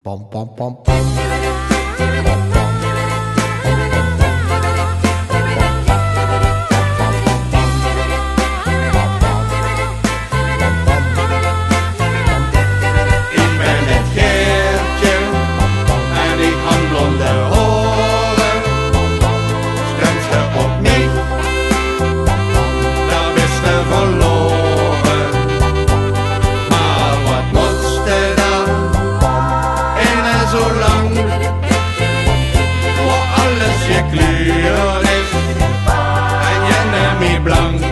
Pom, pom, pom, pom. Ik ben het Geertje en ik had blonde horen. Stemt ze op mij, dan is ze verloren. Maar wat moet ze dan en zo lang, waar alles gekleurd is en je neemt me blank.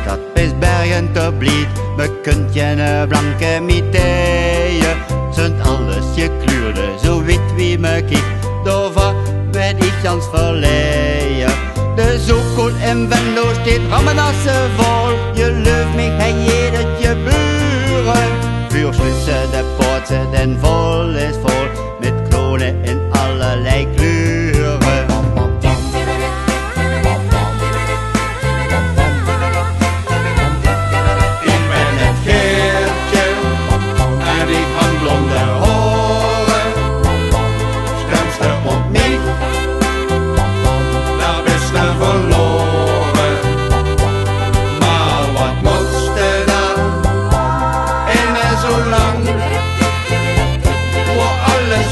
Dat is bergen te blied, me kunt je een blanke miteeën. Zijn alles gekleurde, zo wit wie me kijkt, daarvoor ben ik gans verleien. De zoekkool in Venlo steekt rammenassen vol, je leuft mij en jedertje buren. Vuurslussen, de poorten en vol is vol, met klonen in allerlei kleuren.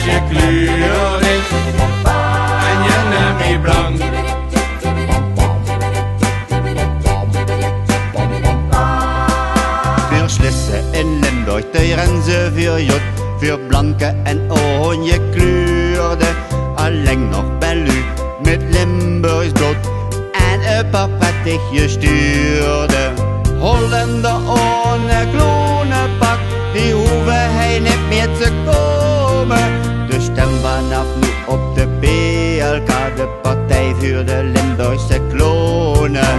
Gekleurd is en je neemt me blank. Voor Slissen in Limburg, de grenzen voor Jot, voor blanke en oranje kleurde. Alleen nog Bellu met Limburgs bloed en een paar prettig gestuurde. Hollander ohne klonenpak, die hoeven hij niet meer te komen. Dus stem vanaf nu op de BLK, de partij voor de Limburgse klonen.